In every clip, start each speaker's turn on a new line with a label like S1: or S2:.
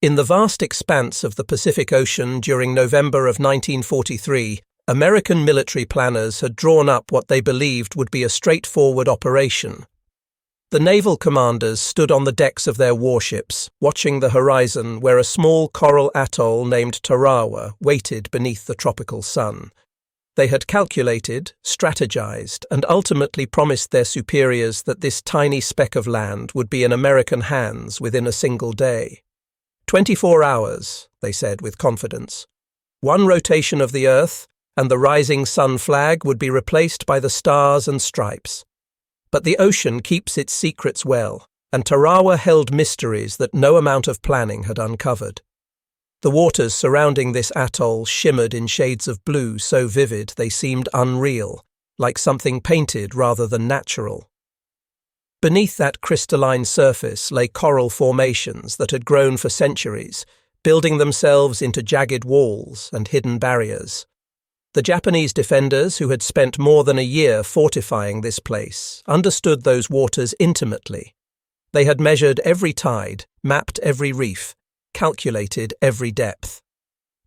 S1: In the vast expanse of the Pacific Ocean during November of 1943, American military planners had drawn up what they believed would be a straightforward operation. The naval commanders stood on the decks of their warships, watching the horizon where a small coral atoll named Tarawa waited beneath the tropical sun. They had calculated, strategized, and ultimately promised their superiors that this tiny speck of land would be in American hands within a single day. 24 hours, they said with confidence. One rotation of the Earth, and the rising sun flag would be replaced by the stars and stripes. But the ocean keeps its secrets well, and Tarawa held mysteries that no amount of planning had uncovered. The waters surrounding this atoll shimmered in shades of blue so vivid they seemed unreal, like something painted rather than natural. Beneath that crystalline surface lay coral formations that had grown for centuries, building themselves into jagged walls and hidden barriers. The Japanese defenders, who had spent more than a year fortifying this place, understood those waters intimately. They had measured every tide, mapped every reef, calculated every depth.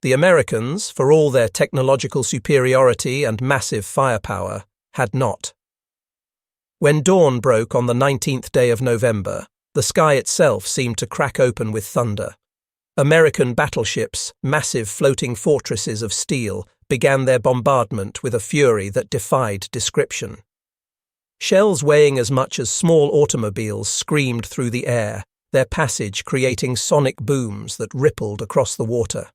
S1: The Americans, for all their technological superiority and massive firepower, had not. When dawn broke on the 19th day of November, the sky itself seemed to crack open with thunder. American battleships, massive floating fortresses of steel, began their bombardment with a fury that defied description. Shells weighing as much as small automobiles screamed through the air, their passage creating sonic booms that rippled across the water.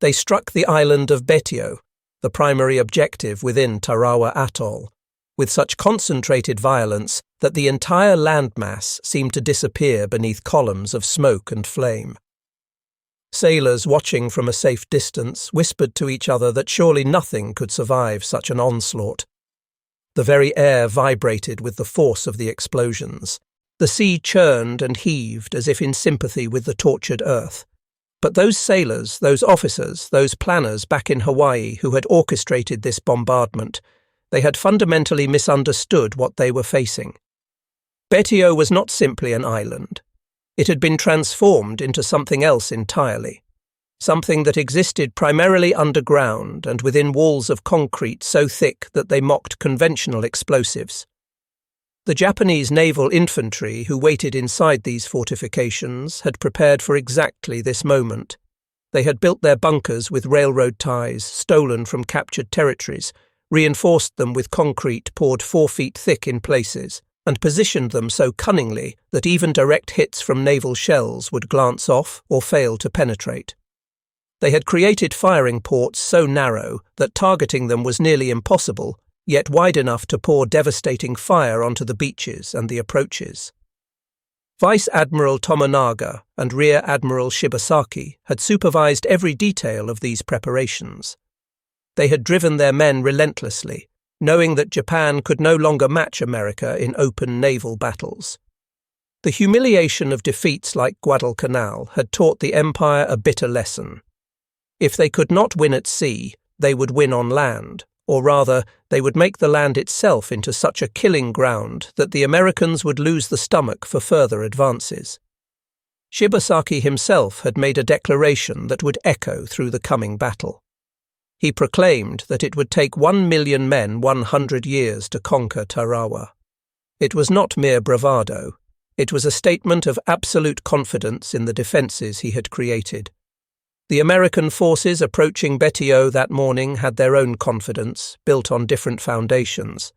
S1: They struck the island of Betio, the primary objective within Tarawa Atoll, with such concentrated violence that the entire landmass seemed to disappear beneath columns of smoke and flame. Sailors watching from a safe distance whispered to each other that surely nothing could survive such an onslaught. The very air vibrated with the force of the explosions. The sea churned and heaved as if in sympathy with the tortured earth. But those sailors, those officers, those planners back in Hawaii who had orchestrated this bombardment, they had fundamentally misunderstood what they were facing. Betio was not simply an island. It had been transformed into something else entirely, something that existed primarily underground and within walls of concrete so thick that they mocked conventional explosives. The Japanese naval infantry who waited inside these fortifications had prepared for exactly this moment. They had built their bunkers with railroad ties stolen from captured territories, reinforced them with concrete poured 4 feet thick in places, and positioned them so cunningly that even direct hits from naval shells would glance off or fail to penetrate. They had created firing ports so narrow that targeting them was nearly impossible, yet wide enough to pour devastating fire onto the beaches and the approaches. Vice Admiral Tomonaga and Rear Admiral Shibasaki had supervised every detail of these preparations. They had driven their men relentlessly, knowing that Japan could no longer match America in open naval battles. The humiliation of defeats like Guadalcanal had taught the Empire a bitter lesson. If they could not win at sea, they would win on land, or rather, they would make the land itself into such a killing ground that the Americans would lose the stomach for further advances. Shibasaki himself had made a declaration that would echo through the coming battle. He proclaimed that it would take 1 million men 100 years to conquer Tarawa. It was not mere bravado. It was a statement of absolute confidence in the defences he had created. The American forces approaching Betio that morning had their own confidence, built on different foundations.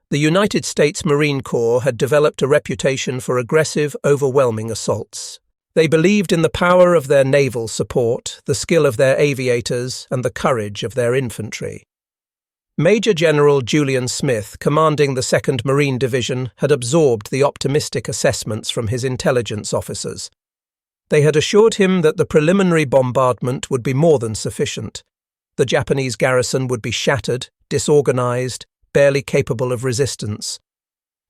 S1: The United States Marine Corps had developed a reputation for aggressive, overwhelming assaults. They believed in the power of their naval support, the skill of their aviators, and the courage of their infantry. Major General Julian Smith, commanding the 2nd Marine Division, had absorbed the optimistic assessments from his intelligence officers. They had assured him that the preliminary bombardment would be more than sufficient. The Japanese garrison would be shattered, disorganized, barely capable of resistance.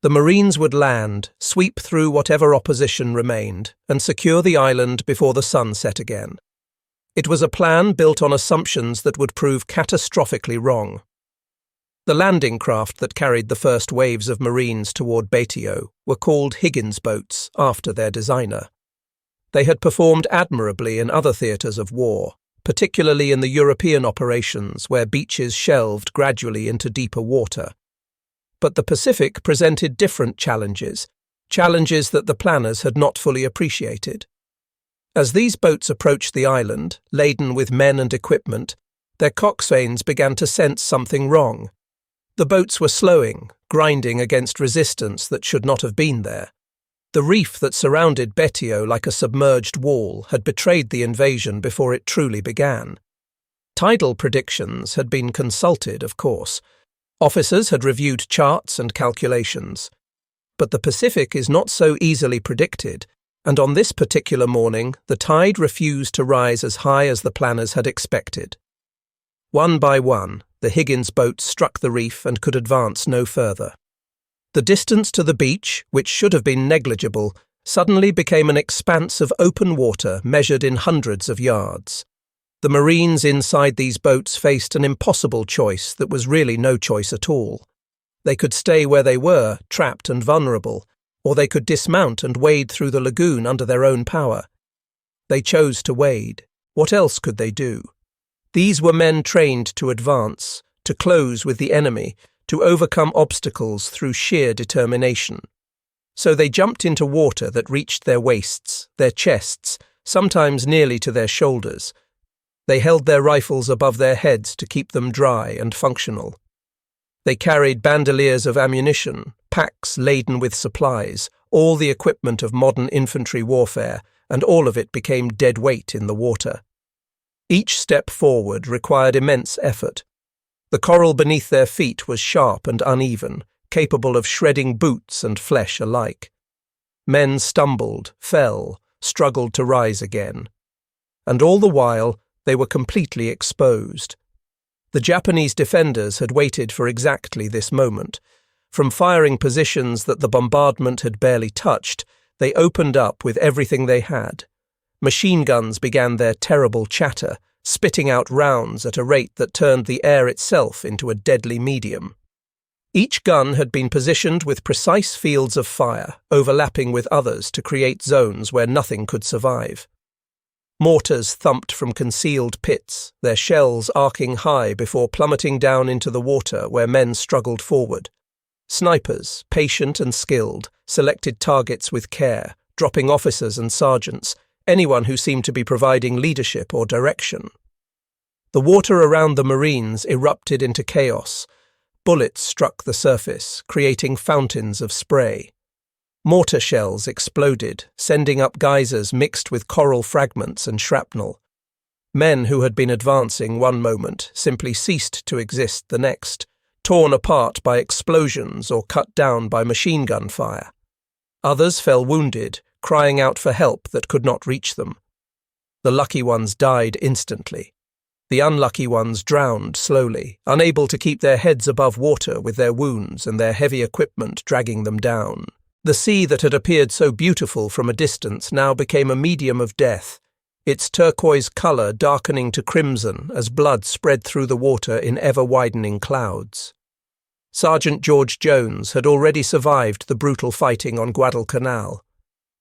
S1: The Marines would land, sweep through whatever opposition remained, and secure the island before the sun set again. It was a plan built on assumptions that would prove catastrophically wrong. The landing craft that carried the first waves of Marines toward Betio were called Higgins boats after their designer. They had performed admirably in other theatres of war, particularly in the European operations where beaches shelved gradually into deeper water. But the Pacific presented different challenges that the planners had not fully appreciated. As these boats approached the island, laden with men and equipment, their coxswains began to sense something wrong. The boats were slowing, grinding against resistance that should not have been there. The reef that surrounded Betio like a submerged wall had betrayed the invasion before it truly began. Tidal predictions had been consulted, of course. Officers had reviewed charts and calculations. But the Pacific is not so easily predicted, and on this particular morning the tide refused to rise as high as the planners had expected. One by one, the Higgins boats struck the reef and could advance no further. The distance to the beach, which should have been negligible, suddenly became an expanse of open water measured in hundreds of yards. The Marines inside these boats faced an impossible choice that was really no choice at all. They could stay where they were, trapped and vulnerable, or they could dismount and wade through the lagoon under their own power. They chose to wade. What else could they do? These were men trained to advance, to close with the enemy, to overcome obstacles through sheer determination. So they jumped into water that reached their waists, their chests, sometimes nearly to their shoulders. They held their rifles above their heads to keep them dry and functional. They carried bandoliers of ammunition, packs laden with supplies, all the equipment of modern infantry warfare, and all of it became dead weight in the water. Each step forward required immense effort. The coral beneath their feet was sharp and uneven, capable of shredding boots and flesh alike. Men stumbled, fell, struggled to rise again. And all the while, they were completely exposed. The Japanese defenders had waited for exactly this moment. From firing positions that the bombardment had barely touched, they opened up with everything they had. Machine guns began their terrible chatter, spitting out rounds at a rate that turned the air itself into a deadly medium. Each gun had been positioned with precise fields of fire, overlapping with others to create zones where nothing could survive. Mortars thumped from concealed pits, their shells arcing high before plummeting down into the water where men struggled forward. Snipers, patient and skilled, selected targets with care, dropping officers and sergeants, anyone who seemed to be providing leadership or direction. The water around the Marines erupted into chaos. Bullets struck the surface, creating fountains of spray. Mortar shells exploded, sending up geysers mixed with coral fragments and shrapnel. Men who had been advancing one moment simply ceased to exist the next, torn apart by explosions or cut down by machine gun fire. Others fell wounded, crying out for help that could not reach them. The lucky ones died instantly. The unlucky ones drowned slowly, unable to keep their heads above water with their wounds and their heavy equipment dragging them down. The sea that had appeared so beautiful from a distance now became a medium of death, its turquoise colour darkening to crimson as blood spread through the water in ever-widening clouds. Sergeant George Jones had already survived the brutal fighting on Guadalcanal.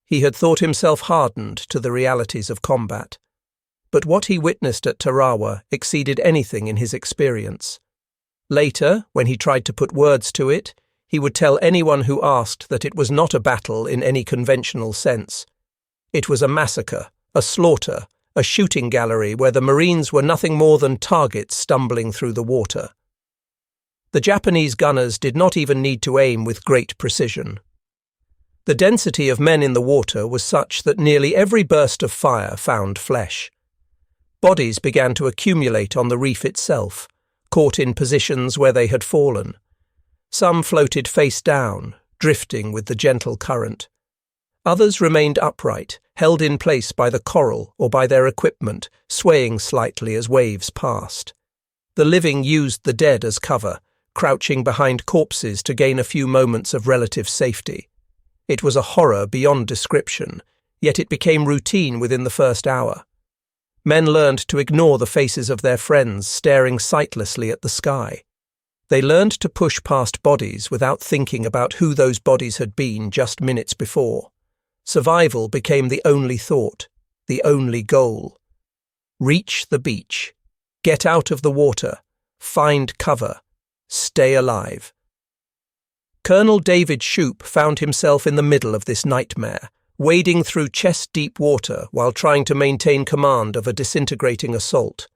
S1: He had thought himself hardened to the realities of combat. But what he witnessed at Tarawa exceeded anything in his experience. Later, when he tried to put words to it, he would tell anyone who asked that it was not a battle in any conventional sense. It was a massacre, a slaughter, a shooting gallery where the Marines were nothing more than targets stumbling through the water. The Japanese gunners did not even need to aim with great precision. The density of men in the water was such that nearly every burst of fire found flesh. Bodies began to accumulate on the reef itself, caught in positions where they had fallen. Some floated face down, drifting with the gentle current. Others remained upright, held in place by the coral or by their equipment, swaying slightly as waves passed. The living used the dead as cover, crouching behind corpses to gain a few moments of relative safety. It was a horror beyond description, yet it became routine within the first hour. Men learned to ignore the faces of their friends staring sightlessly at the sky. They learned to push past bodies without thinking about who those bodies had been just minutes before. Survival became the only thought, the only goal. Reach the beach. Get out of the water. Find cover. Stay alive. Colonel David Shoup found himself in the middle of this nightmare, wading through chest-deep water while trying to maintain command of a disintegrating assault.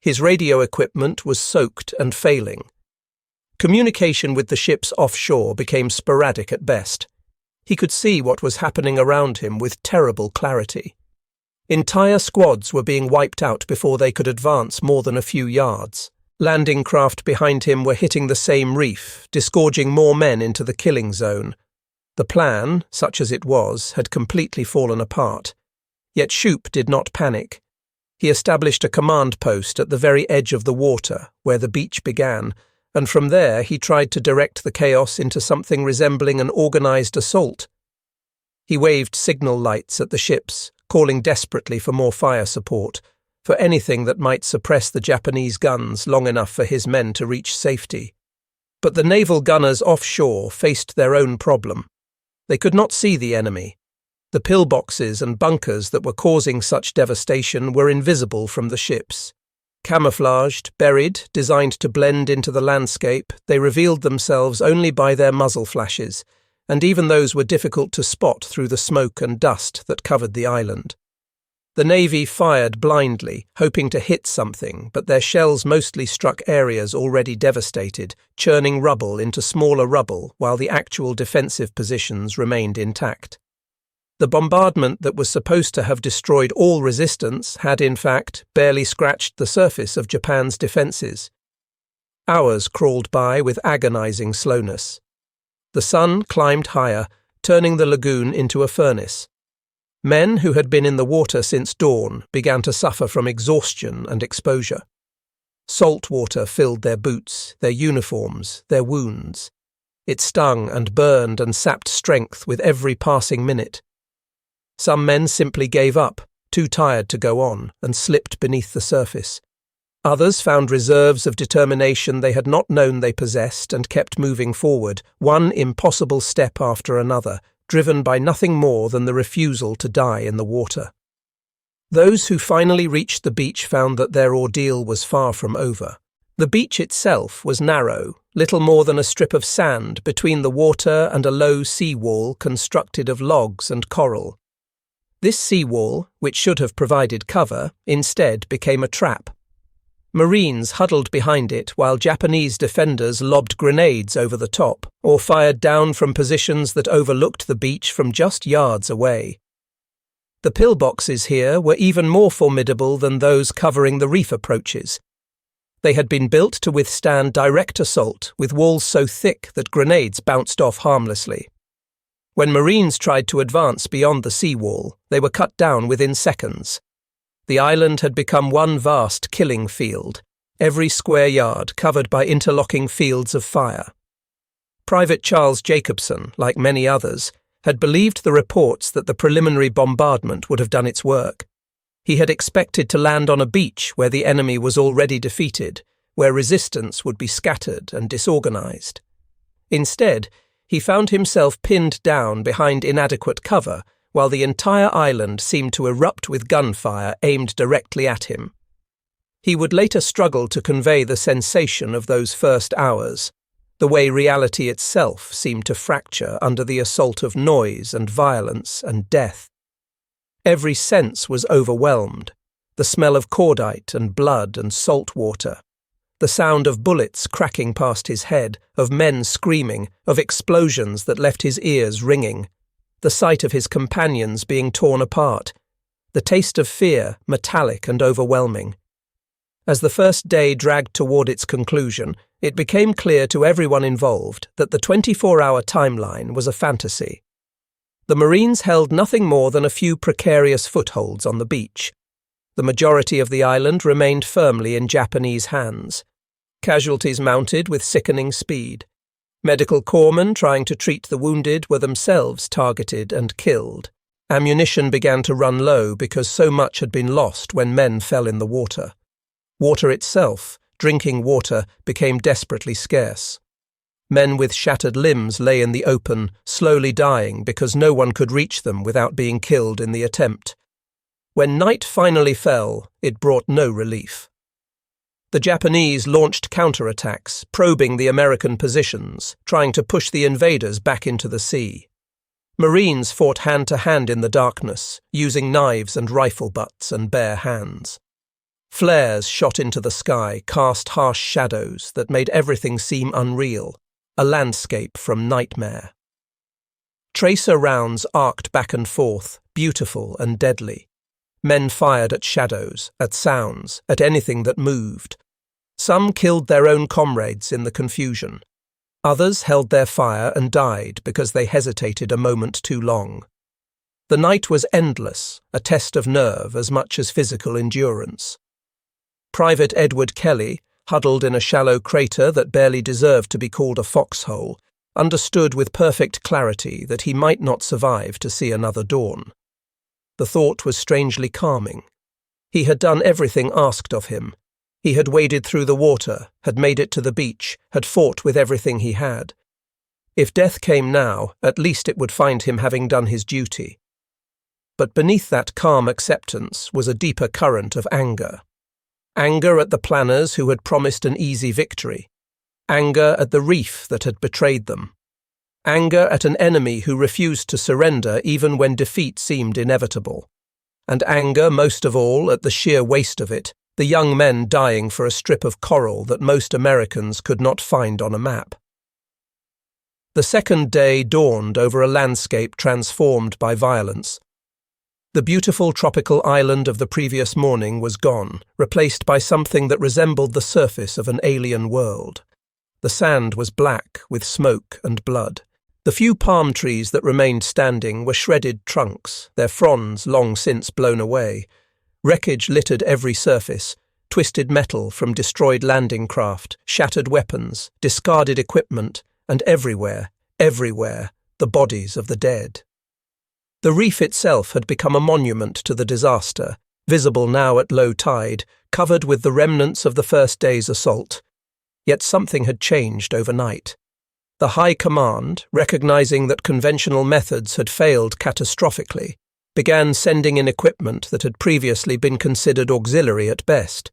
S1: His radio equipment was soaked and failing. Communication with the ships offshore became sporadic at best. He could see what was happening around him with terrible clarity. Entire squads were being wiped out before they could advance more than a few yards. Landing craft behind him were hitting the same reef, disgorging more men into the killing zone. The plan, such as it was, had completely fallen apart. Yet Shoup did not panic. He established a command post at the very edge of the water, where the beach began, and from there he tried to direct the chaos into something resembling an organized assault. He waved signal lights at the ships, calling desperately for more fire support, for anything that might suppress the Japanese guns long enough for his men to reach safety. But the naval gunners offshore faced their own problem. They could not see the enemy. The pillboxes and bunkers that were causing such devastation were invisible from the ships. Camouflaged, buried, designed to blend into the landscape, they revealed themselves only by their muzzle flashes, and even those were difficult to spot through the smoke and dust that covered the island. The Navy fired blindly, hoping to hit something, but their shells mostly struck areas already devastated, churning rubble into smaller rubble while the actual defensive positions remained intact. The bombardment that was supposed to have destroyed all resistance had, in fact, barely scratched the surface of Japan's defenses. Hours crawled by with agonizing slowness. The sun climbed higher, turning the lagoon into a furnace. Men who had been in the water since dawn began to suffer from exhaustion and exposure. Salt water filled their boots, their uniforms, their wounds. It stung and burned and sapped strength with every passing minute. Some men simply gave up, too tired to go on, and slipped beneath the surface. Others found reserves of determination they had not known they possessed and kept moving forward, one impossible step after another, driven by nothing more than the refusal to die in the water. Those who finally reached the beach found that their ordeal was far from over. The beach itself was narrow, little more than a strip of sand between the water and a low seawall constructed of logs and coral. This seawall, which should have provided cover, instead became a trap. Marines huddled behind it while Japanese defenders lobbed grenades over the top or fired down from positions that overlooked the beach from just yards away. The pillboxes here were even more formidable than those covering the reef approaches. They had been built to withstand direct assault with walls so thick that grenades bounced off harmlessly. When Marines tried to advance beyond the seawall, they were cut down within seconds. The island had become one vast killing field, every square yard covered by interlocking fields of fire. Private Charles Jacobson, like many others, had believed the reports that the preliminary bombardment would have done its work. He had expected to land on a beach where the enemy was already defeated, where resistance would be scattered and disorganized. Instead, he found himself pinned down behind inadequate cover, while the entire island seemed to erupt with gunfire aimed directly at him. He would later struggle to convey the sensation of those first hours, the way reality itself seemed to fracture under the assault of noise and violence and death. Every sense was overwhelmed, the smell of cordite and blood and salt water, the sound of bullets cracking past his head, of men screaming, of explosions that left his ears ringing, the sight of his companions being torn apart, the taste of fear, metallic and overwhelming. As the first day dragged toward its conclusion, it became clear to everyone involved that the 24-hour timeline was a fantasy. The Marines held nothing more than a few precarious footholds on the beach. The majority of the island remained firmly in Japanese hands. Casualties mounted with sickening speed. Medical corpsmen trying to treat the wounded were themselves targeted and killed. Ammunition began to run low because so much had been lost when men fell in the water. Water itself, drinking water, became desperately scarce. Men with shattered limbs lay in the open, slowly dying because no one could reach them without being killed in the attempt. When night finally fell, it brought no relief. The Japanese launched counterattacks, probing the American positions, trying to push the invaders back into the sea. Marines fought hand-to-hand in the darkness, using knives and rifle butts and bare hands. Flares shot into the sky, cast harsh shadows that made everything seem unreal, a landscape from nightmare. Tracer rounds arced back and forth, beautiful and deadly. Men fired at shadows, at sounds, at anything that moved. Some killed their own comrades in the confusion. Others held their fire and died because they hesitated a moment too long. The night was endless, a test of nerve as much as physical endurance. Private Edward Kelly, huddled in a shallow crater that barely deserved to be called a foxhole, understood with perfect clarity that he might not survive to see another dawn. The thought was strangely calming. He had done everything asked of him. He had waded through the water, had made it to the beach, had fought with everything he had. If death came now, at least it would find him having done his duty. But beneath that calm acceptance was a deeper current of anger. Anger at the planners who had promised an easy victory. Anger at the reef that had betrayed them. Anger at an enemy who refused to surrender even when defeat seemed inevitable. And anger, most of all, at the sheer waste of it, the young men dying for a strip of coral that most Americans could not find on a map. The second day dawned over a landscape transformed by violence. The beautiful tropical island of the previous morning was gone, replaced by something that resembled the surface of an alien world. The sand was black with smoke and blood. The few palm trees that remained standing were shredded trunks, their fronds long since blown away. Wreckage littered every surface, twisted metal from destroyed landing craft, shattered weapons, discarded equipment, and everywhere, the bodies of the dead. The reef itself had become a monument to the disaster, visible now at low tide, covered with the remnants of the first day's assault. Yet something had changed overnight. The High Command, recognizing that conventional methods had failed catastrophically, began sending in equipment that had previously been considered auxiliary at best.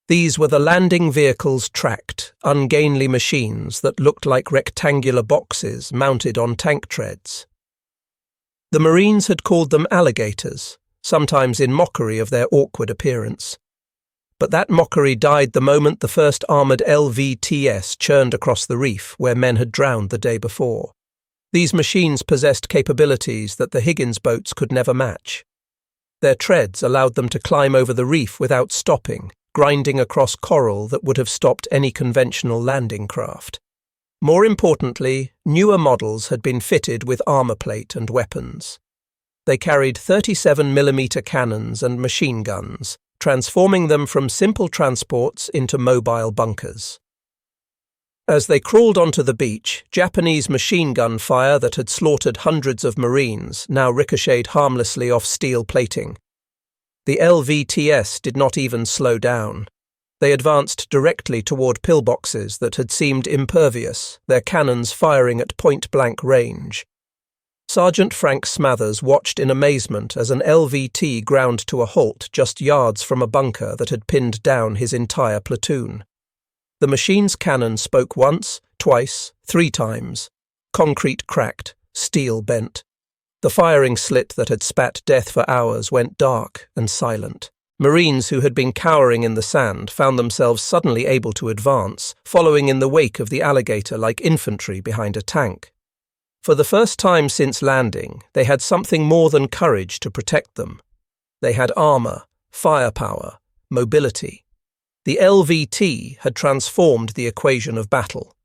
S1: These were the landing vehicles tracked, ungainly machines that looked like rectangular boxes mounted on tank treads. The Marines had called them alligators, sometimes in mockery of their awkward appearance. But that mockery died the moment the first armoured LVTS churned across the reef where men had drowned the day before. These machines possessed capabilities that the Higgins boats could never match. Their treads allowed them to climb over the reef without stopping, grinding across coral that would have stopped any conventional landing craft. More importantly, newer models had been fitted with armour plate and weapons. They carried 37mm cannons and machine guns, transforming them from simple transports into mobile bunkers. As they crawled onto the beach, Japanese machine gun fire that had slaughtered hundreds of Marines now ricocheted harmlessly off steel plating. The LVTS did not even slow down. They advanced directly toward pillboxes that had seemed impervious, their cannons firing at point-blank range. Sergeant Frank Smathers watched in amazement as an LVT ground to a halt just yards from a bunker that had pinned down his entire platoon. The machine's cannon spoke once, twice, 3 times. Concrete cracked, steel bent. The firing slit that had spat death for hours went dark and silent. Marines who had been cowering in the sand found themselves suddenly able to advance, following in the wake of the alligator like infantry behind a tank. For the first time since landing, they had something more than courage to protect them. They had armour, firepower, mobility. The LVT had transformed the equation of battle.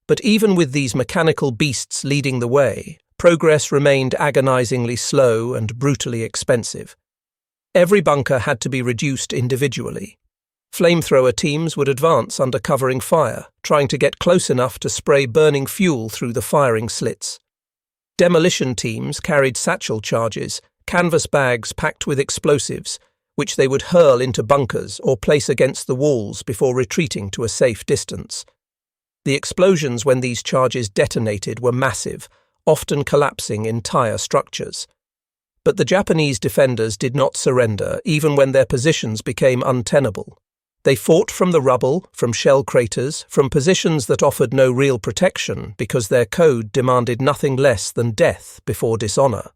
S1: But even with these mechanical beasts leading the way, progress remained agonizingly slow and brutally expensive. Every bunker had to be reduced individually. Flamethrower teams would advance under covering fire, trying to get close enough to spray burning fuel through the firing slits. Demolition teams carried satchel charges, canvas bags packed with explosives, which they would hurl into bunkers or place against the walls before retreating to a safe distance. The explosions when these charges detonated were massive, often collapsing entire structures. But the Japanese defenders did not surrender even when their positions became untenable. They fought from the rubble, from shell craters, from positions that offered no real protection because their code demanded nothing less than death before dishonor.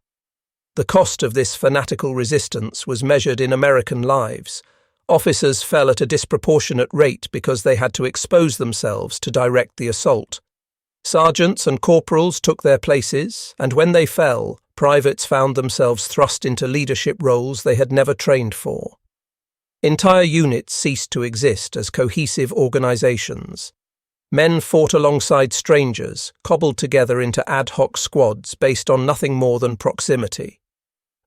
S1: The cost of this fanatical resistance was measured in American lives. Officers fell at a disproportionate rate because they had to expose themselves to direct the assault. Sergeants and corporals took their places, and when they fell, privates found themselves thrust into leadership roles they had never trained for. Entire units ceased to exist as cohesive organizations. Men fought alongside strangers, cobbled together into ad hoc squads based on nothing more than proximity.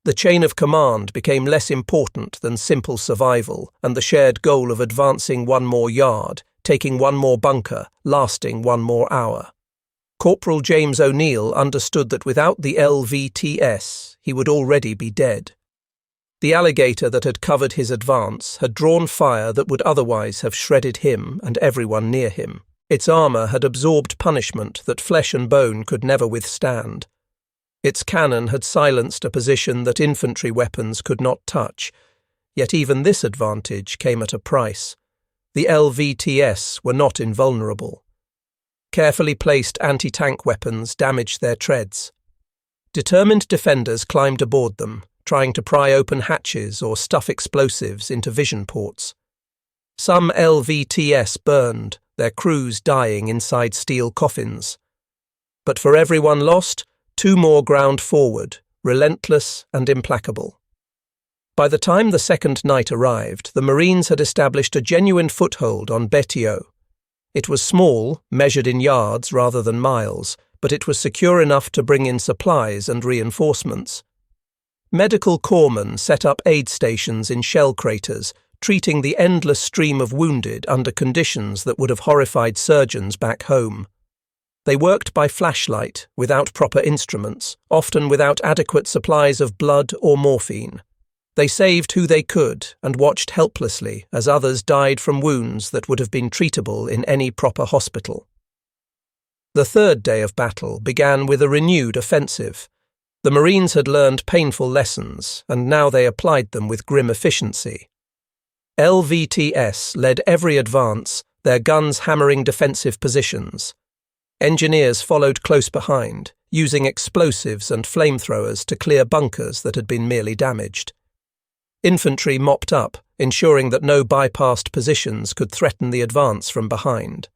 S1: The chain of command became less important than simple survival and the shared goal of advancing one more yard, taking one more bunker, lasting one more hour. Corporal James O'Neill understood that without the LVTS, he would already be dead. The alligator that had covered his advance had drawn fire that would otherwise have shredded him and everyone near him. Its armor had absorbed punishment that flesh and bone could never withstand. Its cannon had silenced a position that infantry weapons could not touch, yet even this advantage came at a price. The LVTS were not invulnerable. Carefully placed anti-tank weapons damaged their treads. Determined defenders climbed aboard them, trying to pry open hatches or stuff explosives into vision ports. Some LVTS burned, their crews dying inside steel coffins. But for everyone lost, 2 more ground forward, relentless and implacable. By the time the second night arrived, the Marines had established a genuine foothold on Betio. It was small, measured in yards rather than miles, but it was secure enough to bring in supplies and reinforcements. Medical corpsmen set up aid stations in shell craters, treating the endless stream of wounded under conditions that would have horrified surgeons back home. They worked by flashlight, without proper instruments, often without adequate supplies of blood or morphine. They saved who they could and watched helplessly as others died from wounds that would have been treatable in any proper hospital. The third day of battle began with a renewed offensive. The Marines had learned painful lessons, and now they applied them with grim efficiency. LVTS led every advance, their guns hammering defensive positions. Engineers followed close behind, using explosives and flamethrowers to clear bunkers that had been merely damaged. Infantry mopped up, ensuring that no bypassed positions could threaten the advance from behind.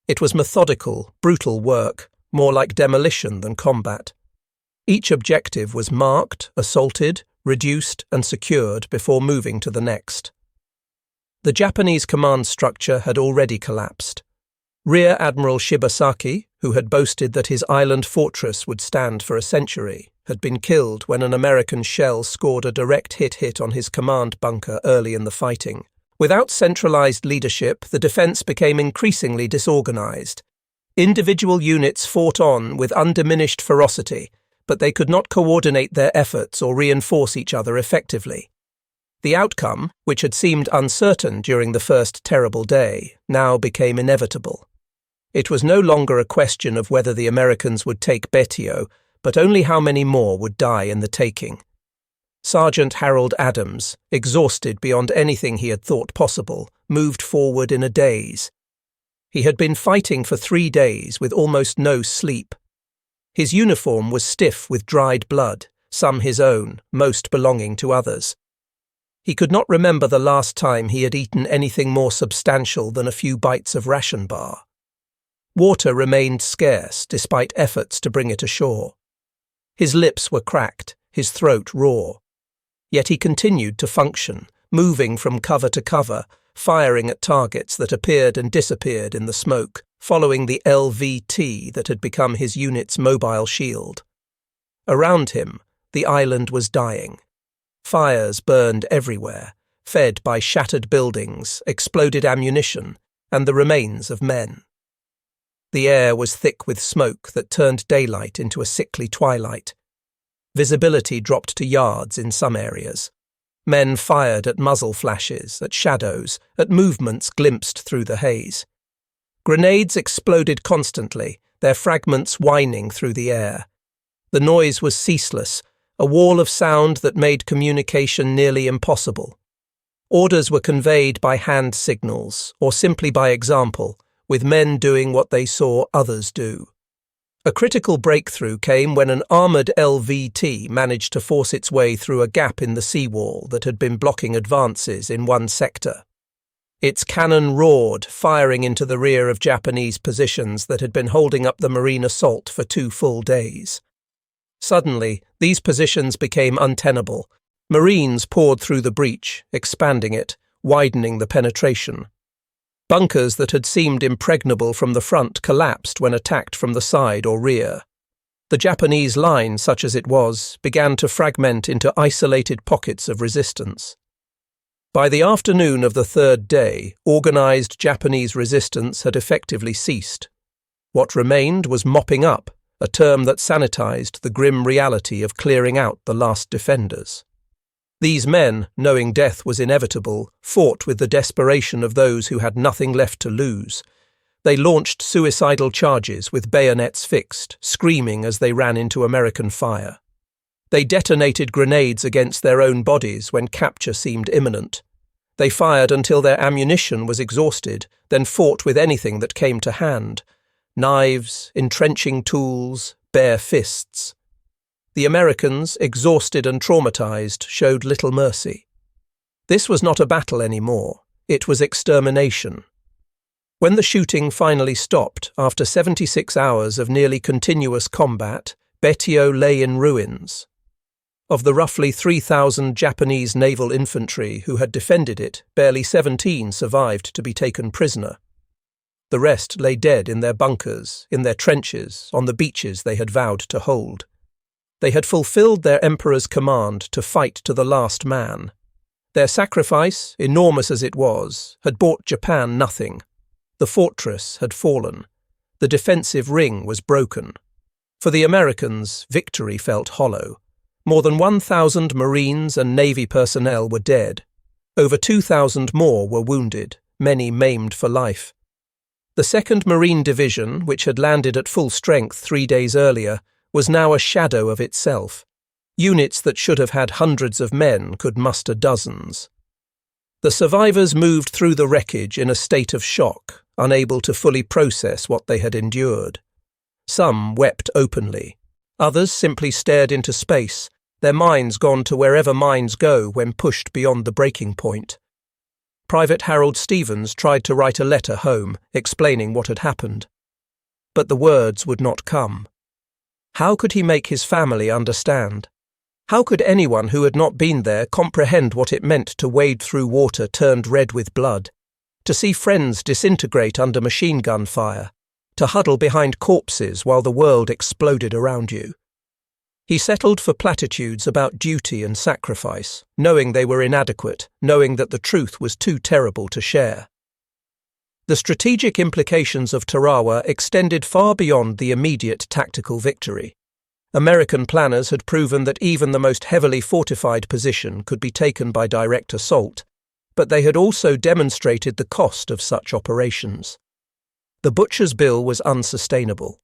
S1: It was methodical, brutal work, more like demolition than combat. Each objective was marked, assaulted, reduced, and secured before moving to the next. The Japanese command structure had already collapsed. Rear Admiral Shibasaki, who had boasted that his island fortress would stand for a century, had been killed when an American shell scored a direct hit on his command bunker early in the fighting. Without centralized leadership, the defense became increasingly disorganized. Individual units fought on with undiminished ferocity, but they could not coordinate their efforts or reinforce each other effectively. The outcome, which had seemed uncertain during the first terrible day, now became inevitable. It was no longer a question of whether the Americans would take Betio, but only how many more would die in the taking. Sergeant Harold Adams, exhausted beyond anything he had thought possible, moved forward in a daze. He had been fighting for 3 days with almost no sleep. His uniform was stiff with dried blood, some his own, most belonging to others. He could not remember the last time he had eaten anything more substantial than a few bites of ration bar. Water remained scarce despite efforts to bring it ashore. His lips were cracked, his throat raw. Yet he continued to function, moving from cover to cover, firing at targets that appeared and disappeared in the smoke, following the LVT that had become his unit's mobile shield. Around him, the island was dying. Fires burned everywhere, fed by shattered buildings, exploded ammunition, and the remains of men. The air was thick with smoke that turned daylight into a sickly twilight. Visibility dropped to yards in some areas. Men fired at muzzle flashes, at shadows, at movements glimpsed through the haze. Grenades exploded constantly, their fragments whining through the air. The noise was ceaseless, a wall of sound that made communication nearly impossible. Orders were conveyed by hand signals, or simply by example, with men doing what they saw others do. A critical breakthrough came when an armoured LVT managed to force its way through a gap in the seawall that had been blocking advances in one sector. Its cannon roared, firing into the rear of Japanese positions that had been holding up the marine assault for 2 full days. Suddenly, these positions became untenable. Marines poured through the breach, expanding it, widening the penetration. Bunkers that had seemed impregnable from the front collapsed when attacked from the side or rear. The Japanese line, such as it was, began to fragment into isolated pockets of resistance. By the afternoon of the 3rd day, organised Japanese resistance had effectively ceased. What remained was mopping up, a term that sanitized the grim reality of clearing out the last defenders. These men, knowing death was inevitable, fought with the desperation of those who had nothing left to lose. They launched suicidal charges with bayonets fixed, screaming as they ran into American fire. They detonated grenades against their own bodies when capture seemed imminent. They fired until their ammunition was exhausted, then fought with anything that came to hand. Knives, entrenching tools, bare fists. The Americans, exhausted and traumatized, showed little mercy. This was not a battle anymore. It was extermination. When the shooting finally stopped, after 76 hours of nearly continuous combat, Betio lay in ruins. Of the roughly 3,000 Japanese naval infantry who had defended it, barely 17 survived to be taken prisoner. The rest lay dead in their bunkers, in their trenches, on the beaches they had vowed to hold. They had fulfilled their emperor's command to fight to the last man. Their sacrifice, enormous as it was, had bought Japan nothing. The fortress had fallen. The defensive ring was broken. For the Americans, victory felt hollow. More than 1,000 Marines and Navy personnel were dead. Over 2,000 more were wounded, many maimed for life. The 2nd Marine Division, which had landed at full strength 3 days earlier, was now a shadow of itself. Units that should have had hundreds of men could muster dozens. The survivors moved through the wreckage in a state of shock, unable to fully process what they had endured. Some wept openly. Others simply stared into space, their minds gone to wherever minds go when pushed beyond the breaking point. Private Harold Stevens tried to write a letter home, explaining what had happened. But the words would not come. How could he make his family understand? How could anyone who had not been there comprehend what it meant to wade through water turned red with blood, to see friends disintegrate under machine gun fire, to huddle behind corpses while the world exploded around you? He settled for platitudes about duty and sacrifice, knowing they were inadequate, knowing that the truth was too terrible to share. The strategic implications of Tarawa extended far beyond the immediate tactical victory. American planners had proven that even the most heavily fortified position could be taken by direct assault, but they had also demonstrated the cost of such operations. The butcher's bill was unsustainable.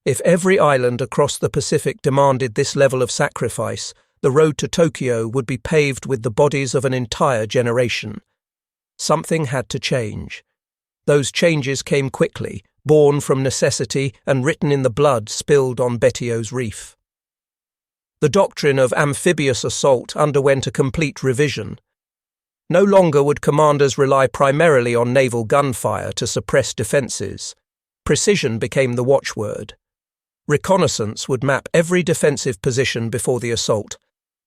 S1: If every island across the Pacific demanded this level of sacrifice, the road to Tokyo would be paved with the bodies of an entire generation. Something had to change. Those changes came quickly, born from necessity and written in the blood spilled on Betio's reef. The doctrine of amphibious assault underwent a complete revision. No longer would commanders rely primarily on naval gunfire to suppress defences. Precision became the watchword. Reconnaissance would map every defensive position before the assault.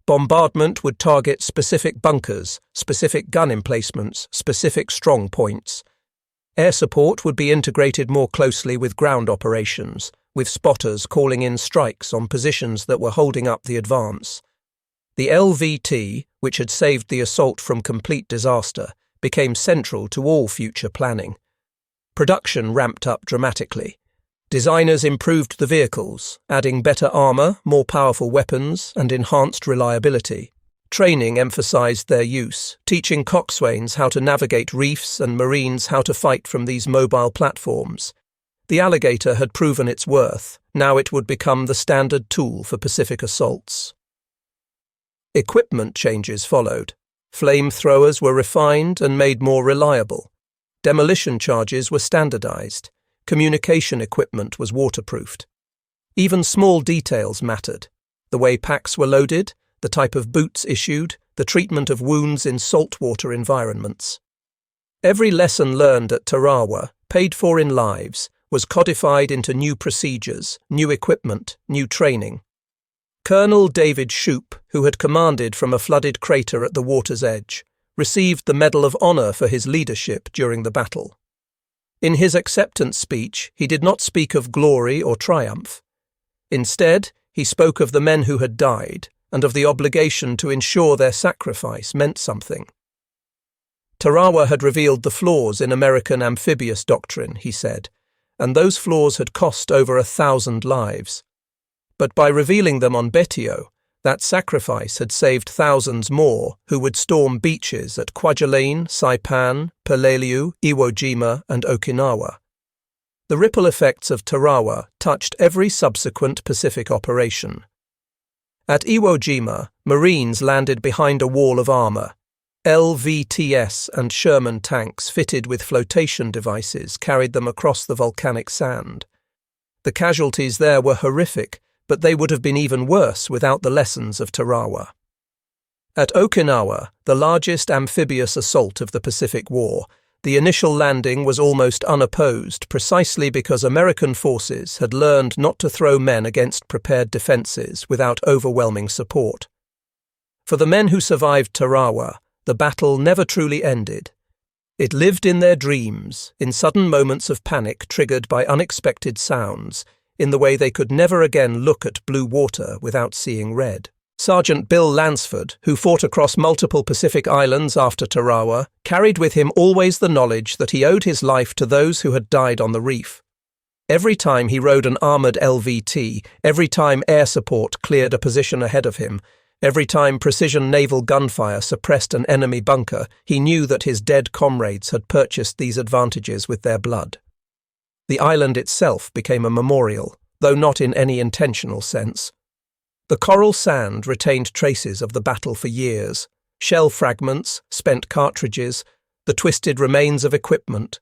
S1: Bombardment would target specific bunkers, specific gun emplacements, specific strong points. Air support would be integrated more closely with ground operations, with spotters calling in strikes on positions that were holding up the advance. The LVT, which had saved the assault from complete disaster, became central to all future planning. Production ramped up dramatically. Designers improved the vehicles, adding better armour, more powerful weapons, and enhanced reliability. Training emphasized their use, teaching coxswains how to navigate reefs and marines how to fight from these mobile platforms. The alligator had proven its worth. Now it would become the standard tool for Pacific assaults. Equipment changes followed. Flamethrowers were refined and made more reliable. Demolition charges were standardized. Communication equipment was waterproofed. Even small details mattered. The way packs were loaded, the type of boots issued, the treatment of wounds in saltwater environments. Every lesson learned at Tarawa, paid for in lives, was codified into new procedures, new equipment, new training. Colonel David Shoup, who had commanded from a flooded crater at the water's edge, received the Medal of Honor for his leadership during the battle. In his acceptance speech, he did not speak of glory or triumph. Instead, he spoke of the men who had died and of the obligation to ensure their sacrifice meant something. Tarawa had revealed the flaws in American amphibious doctrine, he said, and those flaws had cost over 1,000 lives. But by revealing them on Betio, that sacrifice had saved thousands more who would storm beaches at Kwajalein, Saipan, Peleliu, Iwo Jima, and Okinawa. The ripple effects of Tarawa touched every subsequent Pacific operation. At Iwo Jima, Marines landed behind a wall of armour. LVTS and Sherman tanks fitted with flotation devices carried them across the volcanic sand. The casualties there were horrific, but they would have been even worse without the lessons of Tarawa. At Okinawa, the largest amphibious assault of the Pacific War, the initial landing was almost unopposed precisely because American forces had learned not to throw men against prepared defences without overwhelming support. For the men who survived Tarawa, the battle never truly ended. It lived in their dreams, in sudden moments of panic triggered by unexpected sounds, in the way they could never again look at blue water without seeing red. Sergeant Bill Lansford, who fought across multiple Pacific islands after Tarawa, carried with him always the knowledge that he owed his life to those who had died on the reef. Every time he rode an armoured LVT, every time air support cleared a position ahead of him, every time precision naval gunfire suppressed an enemy bunker, he knew that his dead comrades had purchased these advantages with their blood. The island itself became a memorial, though not in any intentional sense. The coral sand retained traces of the battle for years, shell fragments, spent cartridges, the twisted remains of equipment.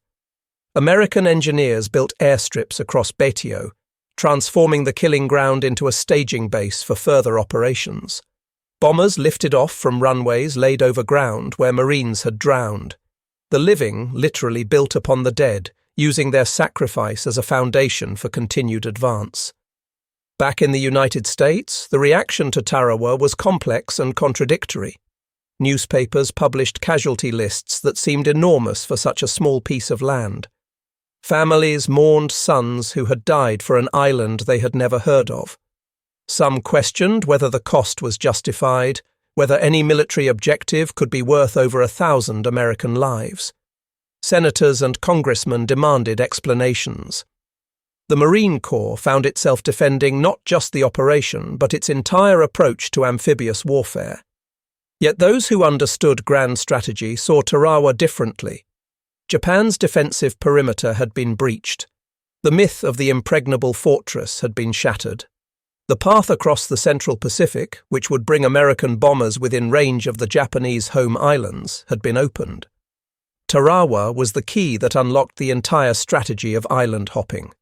S1: American engineers built airstrips across Betio, transforming the killing ground into a staging base for further operations. Bombers lifted off from runways laid over ground where Marines had drowned. The living literally built upon the dead, using their sacrifice as a foundation for continued advance. Back in the United States, the reaction to Tarawa was complex and contradictory. Newspapers published casualty lists that seemed enormous for such a small piece of land. Families mourned sons who had died for an island they had never heard of. Some questioned whether the cost was justified, whether any military objective could be worth over 1,000 American lives. Senators and congressmen demanded explanations. The Marine Corps found itself defending not just the operation, but its entire approach to amphibious warfare. Yet those who understood grand strategy saw Tarawa differently. Japan's defensive perimeter had been breached. The myth of the impregnable fortress had been shattered. The path across the Central Pacific, which would bring American bombers within range of the Japanese home islands, had been opened. Tarawa was the key that unlocked the entire strategy of island hopping.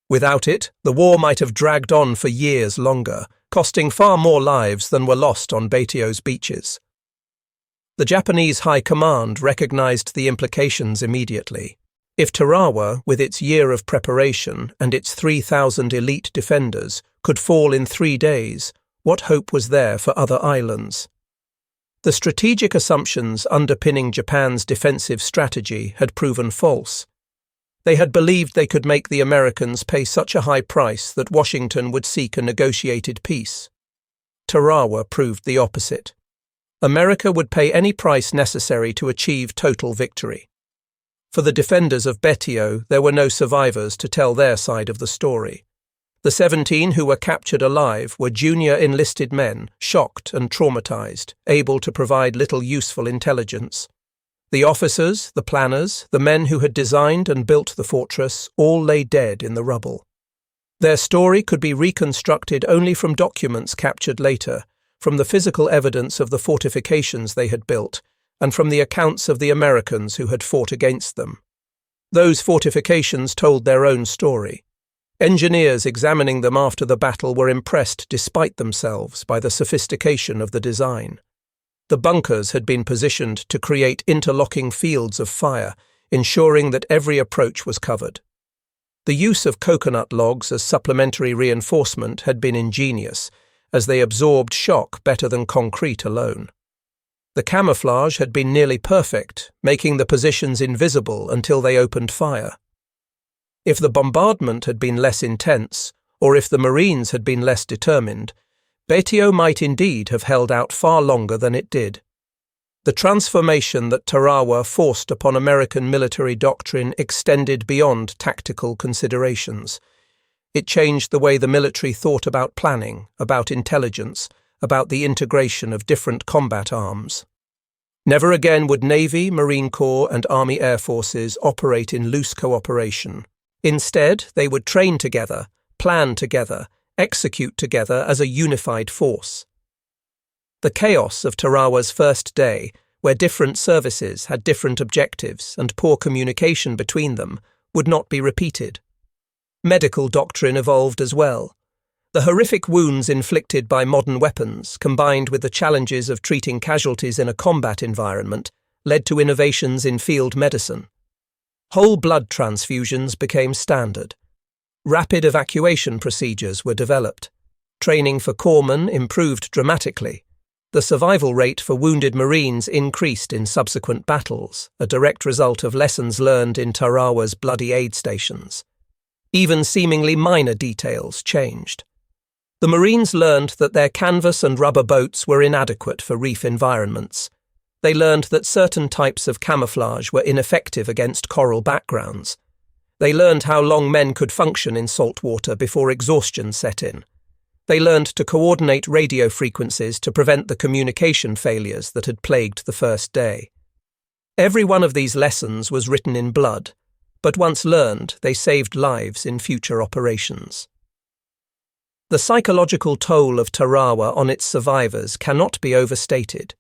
S1: Without it, the war might have dragged on for years longer, costing far more lives than were lost on Betio's beaches. The Japanese High Command recognized the implications immediately. If Tarawa, with its year of preparation and its 3,000 elite defenders, could fall in 3 days, what hope was there for other islands? The strategic assumptions underpinning Japan's defensive strategy had proven false. They had believed they could make the Americans pay such a high price that Washington would seek a negotiated peace. Tarawa proved the opposite. America would pay any price necessary to achieve total victory. For the defenders of Betio, there were no survivors to tell their side of the story. The 17 who were captured alive were junior enlisted men, shocked and traumatized, able to provide little useful intelligence. The officers, the planners, the men who had designed and built the fortress all lay dead in the rubble. Their story could be reconstructed only from documents captured later, from the physical evidence of the fortifications they had built, and from the accounts of the Americans who had fought against them. Those fortifications told their own story. Engineers examining them after the battle were impressed despite themselves by the sophistication of the design. The bunkers had been positioned to create interlocking fields of fire, ensuring that every approach was covered. The use of coconut logs as supplementary reinforcement had been ingenious, as they absorbed shock better than concrete alone. The camouflage had been nearly perfect, making the positions invisible until they opened fire. If the bombardment had been less intense, or if the Marines had been less determined, Betio might indeed have held out far longer than it did. The transformation that Tarawa forced upon American military doctrine extended beyond tactical considerations. It changed the way the military thought about planning, about intelligence, about the integration of different combat arms. Never again would Navy, Marine Corps, and Army Air Forces operate in loose cooperation. Instead, they would train together, plan together, execute together as a unified force. The chaos of Tarawa's first day, where different services had different objectives and poor communication between them, would not be repeated. Medical doctrine evolved as well. The horrific wounds inflicted by modern weapons, combined with the challenges of treating casualties in a combat environment, led to innovations in field medicine. Whole blood transfusions became standard. Rapid evacuation procedures were developed. Training for corpsmen improved dramatically. The survival rate for wounded Marines increased in subsequent battles, a direct result of lessons learned in Tarawa's bloody aid stations. Even seemingly minor details changed. The Marines learned that their canvas and rubber boats were inadequate for reef environments. They learned that certain types of camouflage were ineffective against coral backgrounds. They learned how long men could function in salt water before exhaustion set in. They learned to coordinate radio frequencies to prevent the communication failures that had plagued the first day. Every one of these lessons was written in blood, but once learned, they saved lives in future operations. The psychological toll of Tarawa on its survivors cannot be overstated.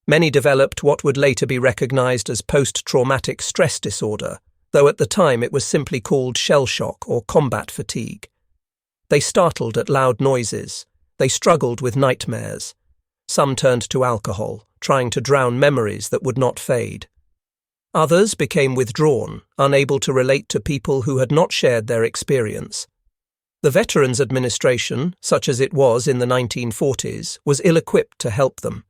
S1: Many developed what would later be recognized as post-traumatic stress disorder, though at the time it was simply called shell shock or combat fatigue. They startled at loud noises. They struggled with nightmares. Some turned to alcohol, trying to drown memories that would not fade. Others became withdrawn, unable to relate to people who had not shared their experience. The Veterans Administration, such as it was in the 1940s, was ill-equipped to help them.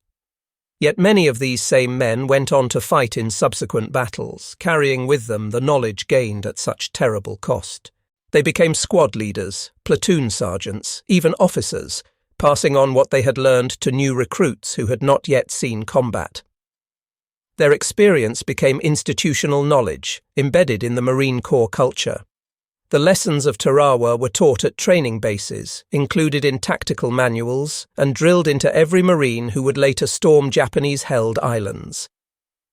S1: Yet many of these same men went on to fight in subsequent battles, carrying with them the knowledge gained at such terrible cost. They became squad leaders, platoon sergeants, even officers, passing on what they had learned to new recruits who had not yet seen combat. Their experience became institutional knowledge, embedded in the Marine Corps culture. The lessons of Tarawa were taught at training bases, included in tactical manuals, and drilled into every Marine who would later storm Japanese-held islands.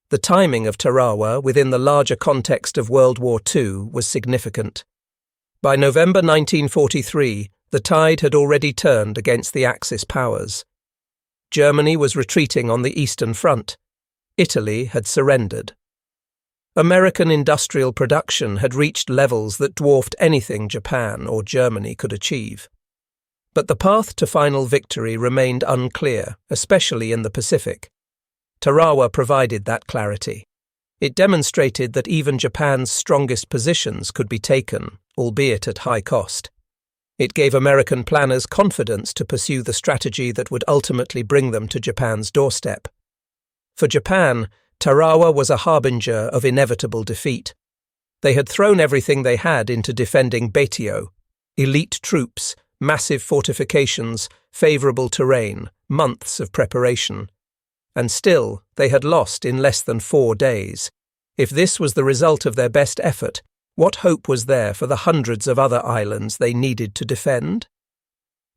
S1: The timing of Tarawa within the larger context of World War II was significant. By November 1943, the tide had already turned against the Axis powers. Germany was retreating on the Eastern Front. Italy had surrendered. American industrial production had reached levels that dwarfed anything Japan or Germany could achieve. But the path to final victory remained unclear, especially in the Pacific. Tarawa provided that clarity. It demonstrated that even Japan's strongest positions could be taken, albeit at high cost. It gave American planners confidence to pursue the strategy that would ultimately bring them to Japan's doorstep. For Japan, Tarawa was a harbinger of inevitable defeat. They had thrown everything they had into defending Betio: elite troops, massive fortifications, favourable terrain, months of preparation. And still, they had lost in less than 4 days. If this was the result of their best effort, What hope was there for the hundreds of other islands they needed to defend?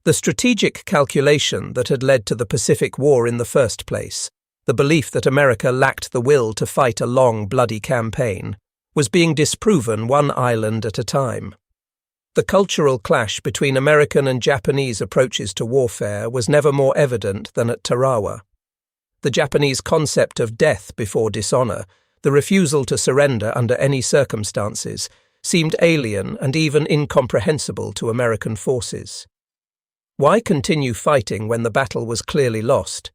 S1: The strategic calculation that had led to the Pacific War in the first place, the belief that America lacked the will to fight a long, bloody campaign, was being disproven one island at a time. The cultural clash between American and Japanese approaches to warfare was never more evident than at Tarawa. The Japanese concept of death before dishonor, the refusal to surrender under any circumstances, seemed alien and even incomprehensible to American forces. Why continue fighting when the battle was clearly lost?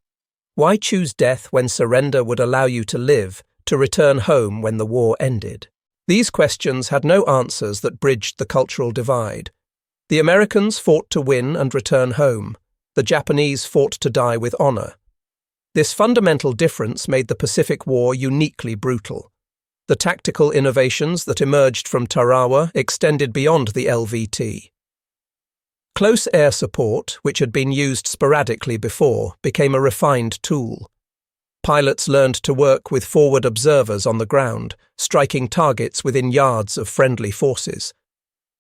S1: Why choose death when surrender would allow you to live, to return home when the war ended? These questions had no answers that bridged the cultural divide. The Americans fought to win and return home. The Japanese fought to die with honor. This fundamental difference made the Pacific War uniquely brutal. The tactical innovations that emerged from Tarawa extended beyond the LVT. Close air support, which had been used sporadically before, became a refined tool. Pilots learned to work with forward observers on the ground, striking targets within yards of friendly forces.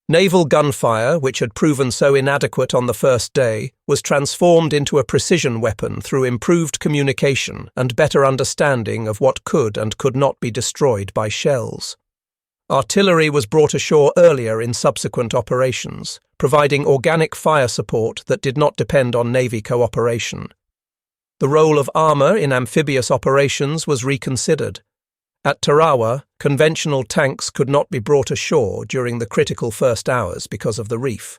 S1: Naval gunfire, which had proven so inadequate on the first day, was transformed into a precision weapon through improved communication and better understanding of what could and could not be destroyed by shells. Artillery was brought ashore earlier in subsequent operations, providing organic fire support that did not depend on Navy cooperation. The role of armor in amphibious operations was reconsidered. At Tarawa, conventional tanks could not be brought ashore during the critical first hours because of the reef.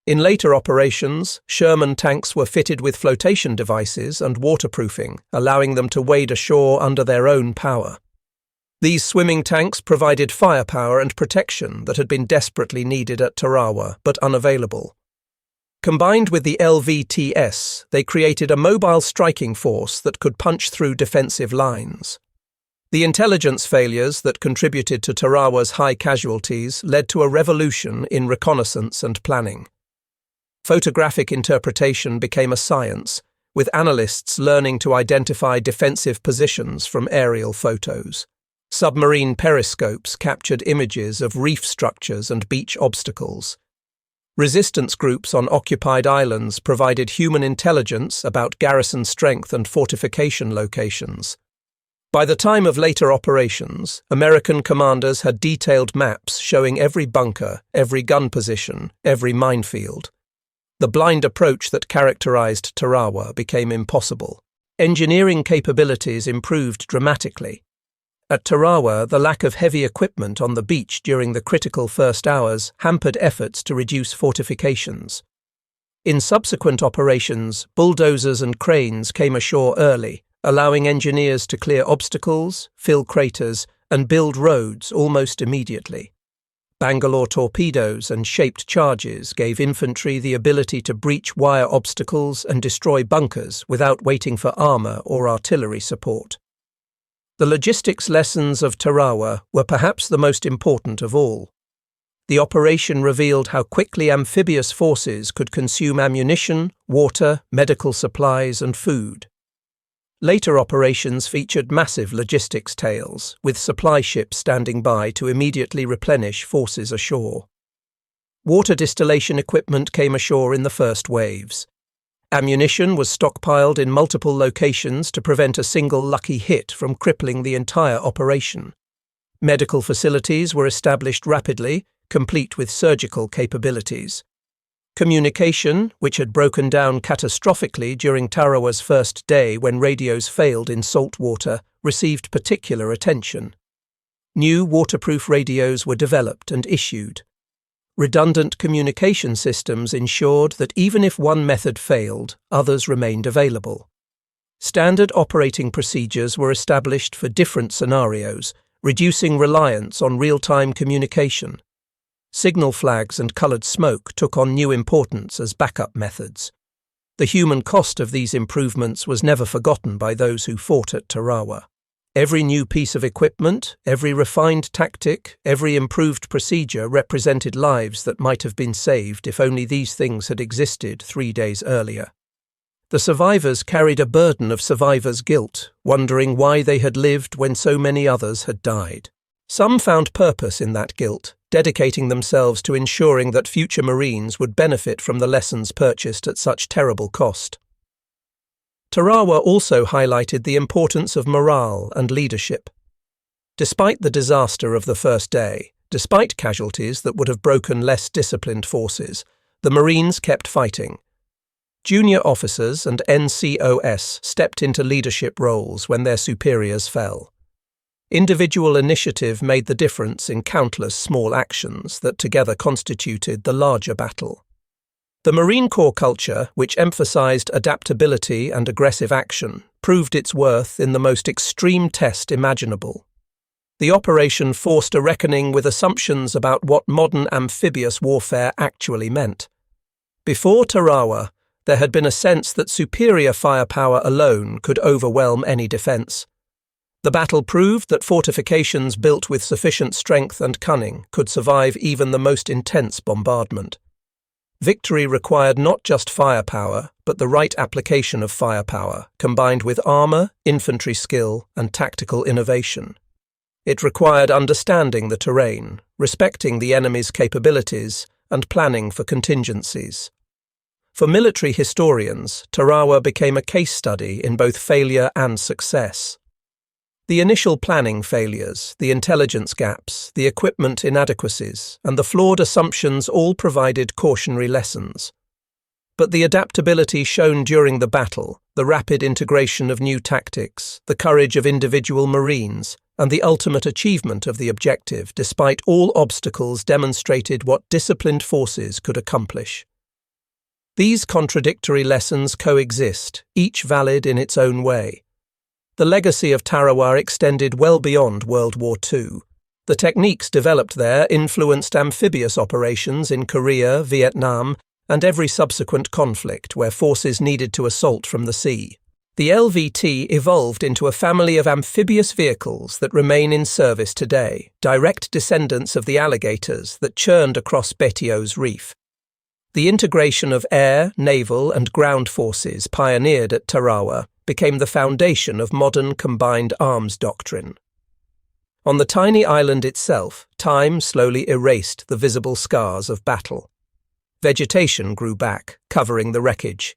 S1: In later operations, Sherman tanks were fitted with flotation devices and waterproofing, allowing them to wade ashore under their own power. These swimming tanks provided firepower and protection that had been desperately needed at Tarawa, but unavailable. Combined with the LVTS, they created a mobile striking force that could punch through defensive lines. The intelligence failures that contributed to Tarawa's high casualties led to a revolution in reconnaissance and planning. Photographic interpretation became a science, with analysts learning to identify defensive positions from aerial photos. Submarine periscopes captured images of reef structures and beach obstacles. Resistance groups on occupied islands provided human intelligence about garrison strength and fortification locations. By the time of later operations, American commanders had detailed maps showing every bunker, every gun position, every minefield. The blind approach that characterized Tarawa became impossible. Engineering capabilities improved dramatically. At Tarawa, the lack of heavy equipment on the beach during the critical first hours hampered efforts to reduce fortifications. In subsequent operations, bulldozers and cranes came ashore early, allowing engineers to clear obstacles, fill craters, and build roads almost immediately. Bangalore torpedoes and shaped charges gave infantry the ability to breach wire obstacles and destroy bunkers without waiting for armor or artillery support. The logistics lessons of Tarawa were perhaps the most important of all. The operation revealed how quickly amphibious forces could consume ammunition, water, medical supplies, and food. Later operations featured massive logistics tails, with supply ships standing by to immediately replenish forces ashore. Water distillation equipment came ashore in the first waves. Ammunition was stockpiled in multiple locations to prevent a single lucky hit from crippling the entire operation. Medical facilities were established rapidly, complete with surgical capabilities. Communication, which had broken down catastrophically during Tarawa's first day when radios failed in salt water, received particular attention. New waterproof radios were developed and issued. Redundant communication systems ensured that even if one method failed, others remained available. Standard operating procedures were established for different scenarios, reducing reliance on real-time communication. Signal flags and colored smoke took on new importance as backup methods. The human cost of these improvements was never forgotten by those who fought at Tarawa. Every new piece of equipment, every refined tactic, every improved procedure represented lives that might have been saved if only these things had existed 3 days earlier. The survivors carried a burden of survivor's guilt, wondering why they had lived when so many others had died. Some found purpose in that guilt, dedicating themselves to ensuring that future Marines would benefit from the lessons purchased at such terrible cost. Tarawa also highlighted the importance of morale and leadership. Despite the disaster of the first day, despite casualties that would have broken less disciplined forces, the Marines kept fighting. Junior officers and NCOs stepped into leadership roles when their superiors fell. Individual initiative made the difference in countless small actions that together constituted the larger battle. The Marine Corps culture, which emphasized adaptability and aggressive action, proved its worth in the most extreme test imaginable. The operation forced a reckoning with assumptions about what modern amphibious warfare actually meant. Before Tarawa, there had been a sense that superior firepower alone could overwhelm any defense. The battle proved that fortifications built with sufficient strength and cunning could survive even the most intense bombardment. Victory required not just firepower, but the right application of firepower, combined with armor, infantry skill, and tactical innovation. It required understanding the terrain, respecting the enemy's capabilities, and planning for contingencies. For military historians, Tarawa became a case study in both failure and success. The initial planning failures, the intelligence gaps, the equipment inadequacies, and the flawed assumptions all provided cautionary lessons. But the adaptability shown during the battle, the rapid integration of new tactics, the courage of individual Marines, and the ultimate achievement of the objective despite all obstacles demonstrated what disciplined forces could accomplish. These contradictory lessons coexist, each valid in its own way. The legacy of Tarawa extended well beyond World War II. The techniques developed there influenced amphibious operations in Korea, Vietnam, and every subsequent conflict where forces needed to assault from the sea. The LVT evolved into a family of amphibious vehicles that remain in service today, direct descendants of the alligators that churned across Betio's reef. The integration of air, naval, and ground forces pioneered at Tarawa became the foundation of modern combined arms doctrine. On the tiny island itself, time slowly erased the visible scars of battle. Vegetation grew back, covering the wreckage.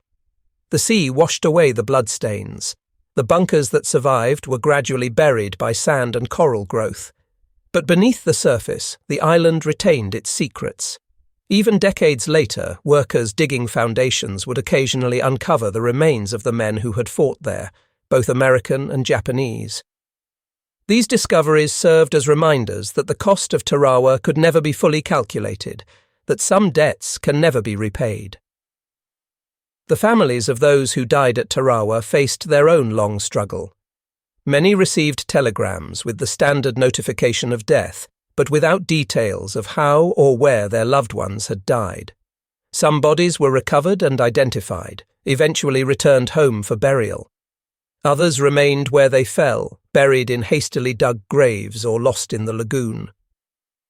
S1: The sea washed away the bloodstains. The bunkers that survived were gradually buried by sand and coral growth. But beneath the surface, the island retained its secrets. Even decades later, workers digging foundations would occasionally uncover the remains of the men who had fought there, both American and Japanese. These discoveries served as reminders that the cost of Tarawa could never be fully calculated, that some debts can never be repaid. The families of those who died at Tarawa faced their own long struggle. Many received telegrams with the standard notification of death, but without details of how or where their loved ones had died. Some bodies were recovered and identified, eventually returned home for burial. Others remained where they fell, buried in hastily dug graves or lost in the lagoon.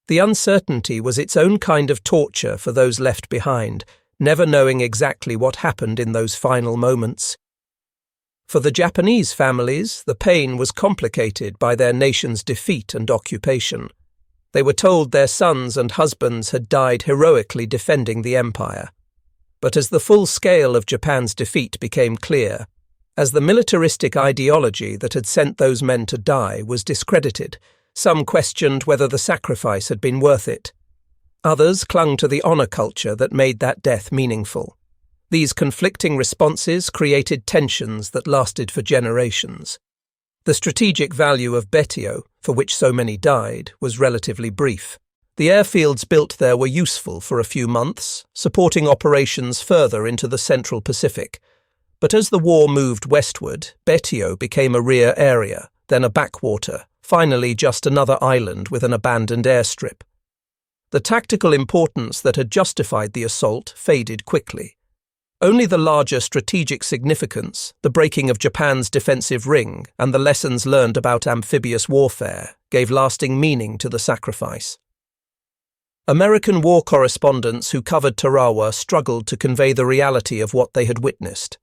S1: The uncertainty was its own kind of torture for those left behind, never knowing exactly what happened in those final moments. For the Japanese families, the pain was complicated by their nation's defeat and occupation. They were told their sons and husbands had died heroically defending the empire. But as the full scale of Japan's defeat became clear, as the militaristic ideology that had sent those men to die was discredited, some questioned whether the sacrifice had been worth it. Others clung to the honor culture that made that death meaningful. These conflicting responses created tensions that lasted for generations. The strategic value of Betio, for which so many died, was relatively brief. The airfields built there were useful for a few months, supporting operations further into the Central Pacific. But as the war moved westward, Betio became a rear area, then a backwater, finally just another island with an abandoned airstrip. The tactical importance that had justified the assault faded quickly. Only the larger strategic significance, the breaking of Japan's defensive ring, and the lessons learned about amphibious warfare gave lasting meaning to the sacrifice. American war correspondents who covered Tarawa struggled to convey the reality of what they had witnessed.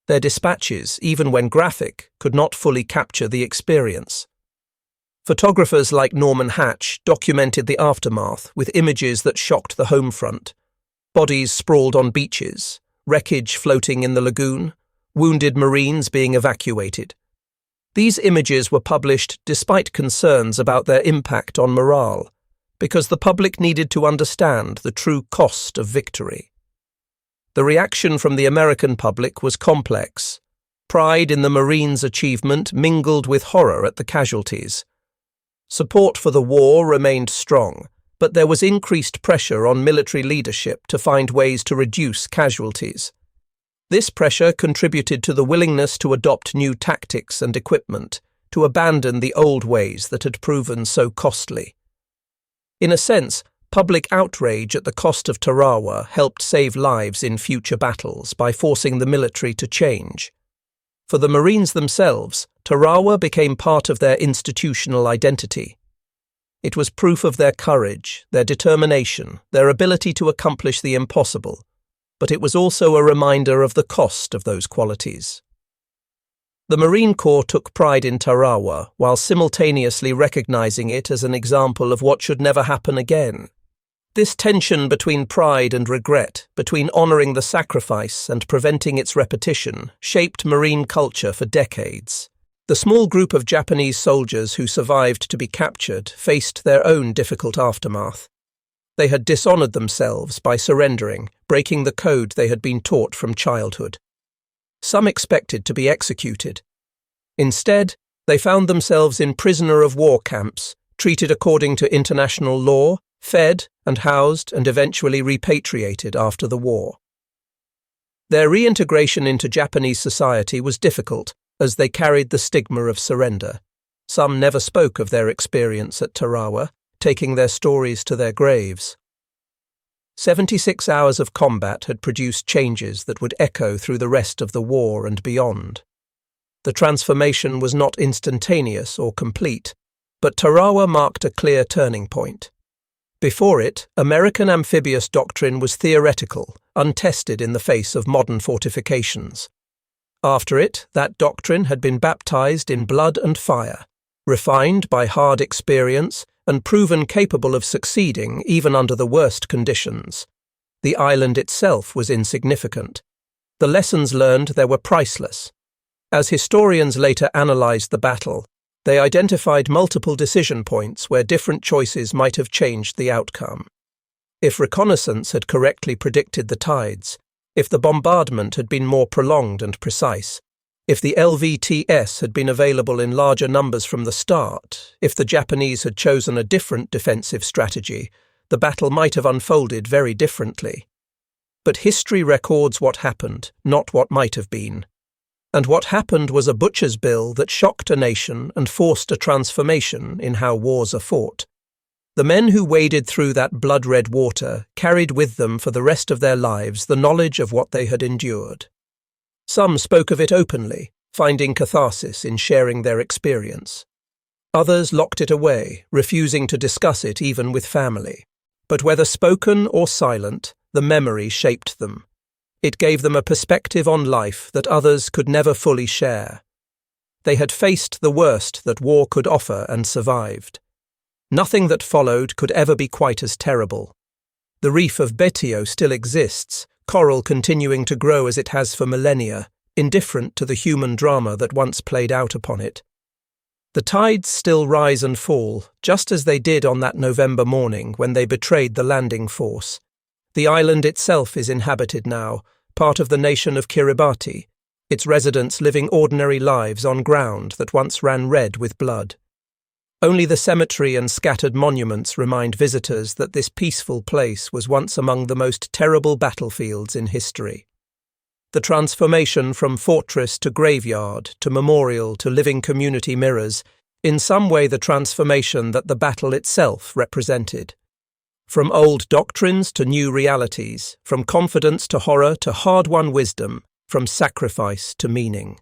S1: Their dispatches, even when graphic, could not fully capture the experience. Photographers like Norman Hatch documented the aftermath with images that shocked the home front. Bodies sprawled on beaches, wreckage floating in the lagoon, wounded Marines being evacuated. These images were published despite concerns about their impact on morale, because the public needed to understand the true cost of victory. The reaction from the American public was complex. Pride in the Marines' achievement mingled with horror at the casualties. Support for the war remained strong, but there was increased pressure on military leadership to find ways to reduce casualties. This pressure contributed to the willingness to adopt new tactics and equipment, to abandon the old ways that had proven so costly. In a sense, public outrage at the cost of Tarawa helped save lives in future battles by forcing the military to change. For the Marines themselves, Tarawa became part of their institutional identity. It was proof of their courage, their determination, their ability to accomplish the impossible, but it was also a reminder of the cost of those qualities. The Marine Corps took pride in Tarawa while simultaneously recognizing it as an example of what should never happen again. This tension between pride and regret, between honoring the sacrifice and preventing its repetition, shaped Marine culture for decades. The small group of Japanese soldiers who survived to be captured faced their own difficult aftermath. They had dishonored themselves by surrendering, breaking the code they had been taught from childhood. Some expected to be executed. Instead, they found themselves in prisoner of war camps, treated according to international law, fed and housed and eventually repatriated after the war. Their reintegration into Japanese society was difficult, as they carried the stigma of surrender. Some never spoke of their experience at Tarawa, taking their stories to their graves. 76 hours of combat had produced changes that would echo through the rest of the war and beyond. The transformation was not instantaneous or complete, but Tarawa marked a clear turning point. Before it, American amphibious doctrine was theoretical, untested in the face of modern fortifications. After it, that doctrine had been baptized in blood and fire, refined by hard experience and proven capable of succeeding even under the worst conditions. The island itself was insignificant. The lessons learned there were priceless. As historians later analyzed the battle, they identified multiple decision points where different choices might have changed the outcome. If reconnaissance had correctly predicted the tides, if the bombardment had been more prolonged and precise, if the LVTS had been available in larger numbers from the start, if the Japanese had chosen a different defensive strategy, the battle might have unfolded very differently. But history records what happened, not what might have been. And what happened was a butcher's bill that shocked a nation and forced a transformation in how wars are fought. The men who waded through that blood-red water carried with them for the rest of their lives the knowledge of what they had endured. Some spoke of it openly, finding catharsis in sharing their experience. Others locked it away, refusing to discuss it even with family. But whether spoken or silent, the memory shaped them. It gave them a perspective on life that others could never fully share. They had faced the worst that war could offer and survived. Nothing that followed could ever be quite as terrible. The reef of Betio still exists, coral continuing to grow as it has for millennia, indifferent to the human drama that once played out upon it. The tides still rise and fall, just as they did on that November morning when they betrayed the landing force. The island itself is inhabited now, part of the nation of Kiribati, its residents living ordinary lives on ground that once ran red with blood. Only the cemetery and scattered monuments remind visitors that this peaceful place was once among the most terrible battlefields in history. The transformation from fortress to graveyard, to memorial, to living community mirrors, in some way the transformation that the battle itself represented. From old doctrines to new realities, from confidence to horror to hard-won wisdom, from sacrifice to meaning.